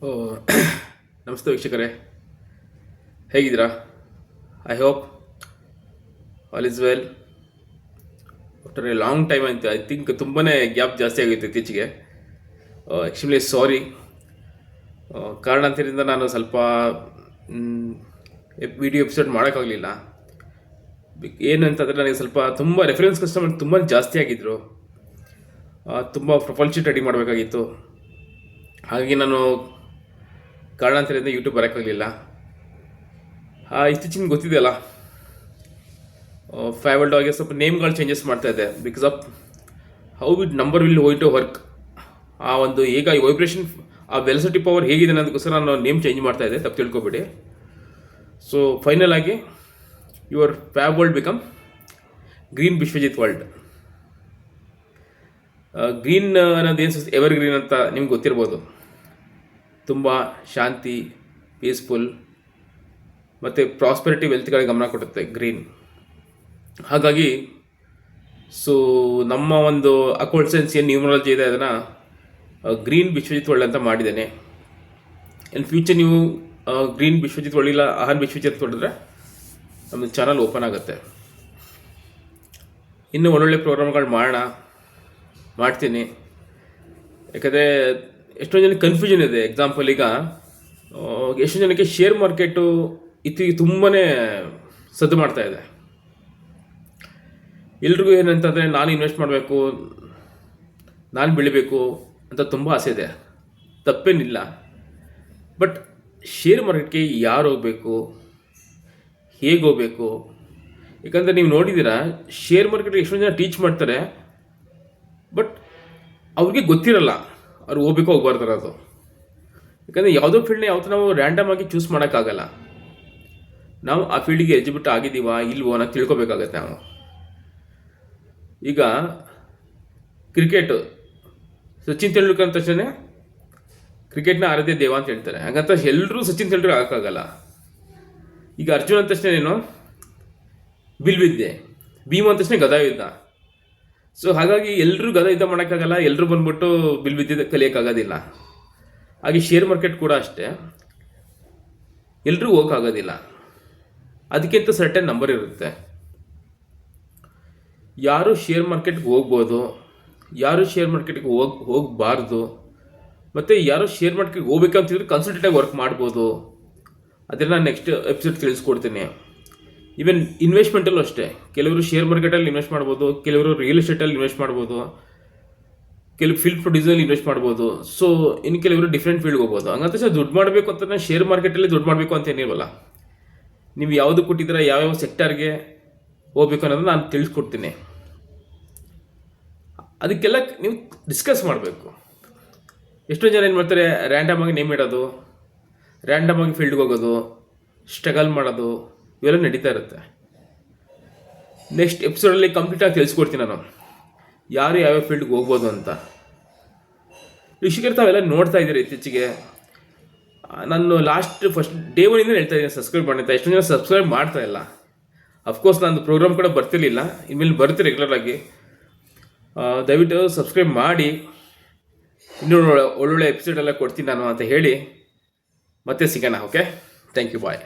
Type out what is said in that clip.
ಓ ನಮಸ್ತೆ ವೀಕ್ಷಕರೇ, ಹೇಗಿದ್ದೀರಾ? I hope all is well. After A long time ಅಂತ ಐ ಥಿಂಕ್ ತುಂಬಾ ಗ್ಯಾಪ್ ಜಾಸ್ತಿ ಆಗಿತ್ತು ಇತ್ತೀಚೆಗೆ. ಆ್ಯಕ್ಚುಲಿ ಸಾರಿ. ಕಾರಣಾಂತರದಿಂದ ನಾನು ಸ್ವಲ್ಪ ವಿಡಿಯೋ ಎಪಿಸೋಡ್ ಮಾಡೋಕ್ಕಾಗಲಿಲ್ಲ. ಏನು ಅಂತಂದರೆ ನನಗೆ ಸ್ವಲ್ಪ ತುಂಬ ರೆಫರೆನ್ಸ್ ಕಸ್ಟಮರ್ ತುಂಬ ಜಾಸ್ತಿ ಆಗಿದ್ದರು. ತುಂಬ ಪ್ರೊಫೈಲ್ ಶೀಟ್ ರೆಡಿ ಮಾಡಬೇಕಾಗಿತ್ತು. ಹಾಗಾಗಿ ನಾನು ಕಾರಣಾಂತರದಿಂದ ಯೂಟ್ಯೂಬ್ ಬರೋಕ್ಕಾಗಲಿಲ್ಲ. ಇತ್ತೀಚಿನ ಗೊತ್ತಿದೆಯಲ್ಲ, ಫೇವರ್ಡ್ ಆಗಿ ಸ್ವಲ್ಪ ನೇಮ್ಗಳು ಚೇಂಜಸ್ ಮಾಡ್ತಾಯಿದ್ದೆ because of how it number will going to work. ಆ ಒಂದು ಈಗ ವೈಬ್ರೇಷನ್, ಆ ವೆಲಸಿಟಿ ಪವರ್ ಹೇಗಿದೆ ಅನ್ನೋದಕ್ಕೋಸ್ಕರ ನಾನು ನೇಮ್ ಚೇಂಜ್ ಮಾಡ್ತಾಯಿದ್ದೆ, ತಪ್ಪು ತಿಳ್ಕೊಬೇಡಿ. ಸೊ ಫೈನಲ್ ಆಗಿ your fab world become green Vishwajit world. Green ಅನ್ನೋದೇನು ಎವರ್ ಗ್ರೀನ್ ಅಂತ ನಿಮ್ಗೆ ಗೊತ್ತಿರ್ಬೋದು. ತುಂಬ ಶಾಂತಿ, ಪೀಸ್ಫುಲ್ ಮತ್ತು ಪ್ರಾಸ್ಪೆರಿಟಿ, ವೆಲ್ತ್ಗಳಿಗೆ ಗಮನ ಕೊಡುತ್ತೆ ಗ್ರೀನ್. ಹಾಗಾಗಿ ಸೊ ನಮ್ಮ ಒಂದು ಅಕೌಂಟ್ ಸೈನ್ಸ್ ಏನು ನ್ಯೂಮರಾಲಜಿ ಇದೆ ಅದನ್ನು ಗ್ರೀನ್ ವಿಶ್ವಜಿತ್ ವರ್ಲ್ಡ್ ಅಂತ ಮಾಡಿದ್ದೇನೆ. ಇನ್ ಫ್ಯೂಚರ್ ನೀವು ಗ್ರೀನ್ ವಿಶ್ವಜಿತ್ ವರ್ಲ್ಡ್ ಇಲ್ಲ ಆಹಾನ್ ವಿಶ್ವಜಿತ್ ಹೊಡೆದ್ರೆ ನಮ್ಮದು ಚಾನಲ್ ಓಪನ್ ಆಗುತ್ತೆ. ಇನ್ನೂ ಒಳ್ಳೊಳ್ಳೆ ಪ್ರೋಗ್ರಾಮ್ಗಳು ಮಾಡ್ತೀನಿ. ಯಾಕಂದರೆ ಎಷ್ಟೊಂದು ಜನಕ್ಕೆ ಕನ್ಫ್ಯೂಷನ್ ಇದೆ. ಎಕ್ಸಾಂಪಲ್, ಈಗ ಎಷ್ಟೊಂದು ಜನಕ್ಕೆ ಶೇರ್ ಮಾರ್ಕೆಟು ಇತ್ತೀಗೆ ತುಂಬಾ ಸದ್ದು ಮಾಡ್ತಾ ಇದೆ. ಎಲ್ರಿಗೂ ಏನಂತಂದರೆ ನಾನು ಇನ್ವೆಸ್ಟ್ ಮಾಡಬೇಕು, ನಾನು ಬೆಳಿಬೇಕು ಅಂತ ತುಂಬ ಆಸೆ ಇದೆ, ತಪ್ಪೇನಿಲ್ಲ. ಬಟ್ ಶೇರ್ ಮಾರ್ಕೆಟ್ಗೆ ಯಾರು ಹೋಗಬೇಕು, ಹೇಗೆ ಹೋಗಬೇಕು? ಯಾಕಂದರೆ ನೀವು ನೋಡಿದ್ದೀರಾ, ಶೇರ್ ಮಾರ್ಕೆಟ್ಗೆ ಎಷ್ಟೊಂದು ಜನ ಟೀಚ್ ಮಾಡ್ತಾರೆ, ಬಟ್ ಅವ್ರಿಗೆ ಗೊತ್ತಿರಲ್ಲ ಅವ್ರು ಹೋಗ್ಬೇಕು ಹೋಗ್ಬಾರ್ದಾರ ಅದು. ಯಾಕಂದರೆ ಯಾವುದೋ ಫೀಲ್ಡ್ನ ಯಾವತ್ತೂ ನಾವು ರ್ಯಾಂಡಮ್ ಆಗಿ ಚೂಸ್ ಮಾಡೋಕ್ಕಾಗಲ್ಲ. ನಾವು ಆ ಫೀಲ್ಡಿಗೆ ಎಲಿಜಿಬಿಲಿಟಿ ಆಗಿದ್ದೀವಾ ಇಲ್ವೋ ಅನ್ನೋದು ತಿಳ್ಕೊಬೇಕಾಗತ್ತೆ ನಾವು. ಈಗ ಕ್ರಿಕೆಟು, ಸಚಿನ್ ತೆಂಡೂಲ್ಕರ್ ಅಂದ ತಕ್ಷಣ ಕ್ರಿಕೆಟ್ನ ಆರಾಧ್ಯ ದೇವ ಅಂತ ಹೇಳ್ತಾರೆ. ಹಾಗಂತ ಎಲ್ಲರೂ ಸಚಿನ್ ತೆಂಡೂಲ್ಕರ್ ಆಗೋಕ್ಕಾಗಲ್ಲ. ಈಗ ಅರ್ಜುನ್ ಅಂದ ತಕ್ಷಣ ಏನು ಬಿಲ್ವಿದ್ಯೆ, ಭೀಮ್ ಅಂದ ತಕ್ಷಣ ಗದಾಯುದ್ಧ. ಸೊ ಹಾಗಾಗಿ ಎಲ್ಲರೂ ಗದ ಯುದ್ಧ ಮಾಡೋಕ್ಕಾಗಲ್ಲ, ಎಲ್ಲರೂ ಬಂದ್ಬಿಟ್ಟು ಬಿಲ್ವಿದ್ಯೆ ಕಲಿಯೋಕ್ಕಾಗೋದಿಲ್ಲ. ಹಾಗೆ ಶೇರ್ ಮಾರ್ಕೆಟ್ ಕೂಡ ಅಷ್ಟೇ, ಎಲ್ಲರೂ ಹೋಗೋಕ್ಕಾಗೋದಿಲ್ಲ. ಅದಕ್ಕಿಂತ ಸರ್ಟನ್ ನಂಬರ್ ಇರುತ್ತೆ. ಯಾರು ಶೇರ್ ಮಾರ್ಕೆಟ್ಗೆ ಹೋಗ್ಬೋದು, ಯಾರು ಶೇರ್ ಮಾರ್ಕೆಟ್ಗೆ ಹೋಗಬಾರ್ದು, ಮತ್ತು ಯಾರು ಶೇರ್ ಮಾರ್ಕೆಟ್ಗೆ ಹೋಗ್ಬೇಕಂತಿದ್ರೆ ಕನ್ಸಲ್ಟೇಟಾಗಿ ವರ್ಕ್ ಮಾಡ್ಬೋದು. ಅದನ್ನು ನಾನು ನೆಕ್ಸ್ಟ್ ಎಪಿಸೋಡ್ ತಿಳಿಸ್ಕೊಡ್ತೀನಿ. ಈವನ್ ಇನ್ವೆಸ್ಟ್ಮೆಂಟಲ್ಲೂ ಅಷ್ಟೇ, ಕೆಲವರು ಶೇರ್ ಮಾರ್ಕೆಟಲ್ಲಿ ಇನ್ವೆಸ್ಟ್ ಮಾಡ್ಬೋದು, ಕೆಲವರು ರಿಯಲ್ ಎಸ್ಟೇಟಲ್ಲಿ ಇನ್ವೆಸ್ಟ್ ಮಾಡ್ಬೋದು, ಕೆಲವು ಫಿಲ್ಮ್ ಪ್ರೊಡ್ಯೂಸಲ್ಲಿ ಇನ್ವೆಸ್ಟ್ ಮಾಡ್ಬೋದು. ಸೊ ಇನ್ನು ಕೆಲವರು ಡಿಫ್ರೆಂಟ್ ಫೀಲ್ಡ್ಗೆ ಹೋಗ್ಬೋದು. ಹಂಗಂತ ಸರ್ ದುಡ್ಡು ಮಾಡಬೇಕು ಅಂತ ಶೇರ್ ಮಾರ್ಕೆಟಲ್ಲಿ ದುಡ್ಡು ಮಾಡಬೇಕು ಅಂತ ಏನಿಲ್ವಲ್ಲ. ನೀವು ಯಾವುದು ಕೊಟ್ಟಿದ್ದೀರಾ, ಯಾವ್ಯಾವ ಸೆಕ್ಟರ್ಗೆ ಹೋಗ್ಬೇಕು ಅನ್ನೋದನ್ನ ನಾನು ತಿಳಿಸ್ಕೊಡ್ತೀನಿ. ಅದಕ್ಕೆಲ್ಲ ನೀವು ಡಿಸ್ಕಸ್ ಮಾಡಬೇಕು. ಎಷ್ಟೋ ಜನ ಏನು ಮಾಡ್ತಾರೆ, ರ್ಯಾಂಡಮ್ ಆಗಿ ನೇಮ್ ಇಡೋದು, ರ್ಯಾಂಡಮ್ ಆಗಿ ಫೀಲ್ಡ್ಗೆ ಹೋಗೋದು, ಸ್ಟ್ರಗಲ್ ಮಾಡೋದು, ಇವೆಲ್ಲ ನಡೀತಾ ಇರುತ್ತೆ. ನೆಕ್ಸ್ಟ್ ಎಪಿಸೋಡಲ್ಲಿ ಕಂಪ್ಲೀಟಾಗಿ ತಿಳಿಸ್ಕೊಡ್ತೀನಿ ನಾನು ಯಾರು ಯಾವ್ಯಾವ ಫೀಲ್ಡ್ಗೆ ಹೋಗ್ಬೋದು ಅಂತ. ವೀಕ್ಷಕರು ತಾವೆಲ್ಲ ನೋಡ್ತಾ ಇದ್ದೀರಿ ಇತ್ತೀಚೆಗೆ. ನಾನು ಫಸ್ಟ್ ಡೇ ಒನ್ನಿಂದ ಹೇಳ್ತಾ ಇದ್ದೀನಿ ಸಬ್ಸ್ಕ್ರೈಬ್ ಮಾಡಿ ಅಂತ. ಎಷ್ಟೊಂದು ಜನ ಸಬ್ಸ್ಕ್ರೈಬ್ ಮಾಡ್ತಾ ಇಲ್ಲ. ಅಫ್ಕೋರ್ಸ್ ನಾನು ಪ್ರೋಗ್ರಾಮ್ ಕೂಡ ಬರ್ತಿರ್ಲಿಲ್ಲ, ಇನ್ಮೇಲೆ ಬರುತ್ತೆ ರೆಗ್ಯುಲರ್ ಆಗಿ. ದಯವಿಟ್ಟು ಸಬ್ಸ್ಕ್ರೈಬ್ ಮಾಡಿ. ಇನ್ನೂ ಒಳ್ಳೊಳ್ಳೆ ಎಪಿಸೋಡ್ ಎಲ್ಲ ಕೊಡ್ತೀನಿ ನಾನು ಅಂತ ಹೇಳಿ ಮತ್ತೆ ಸಿಗೋಣ. Okay, thank you, bye.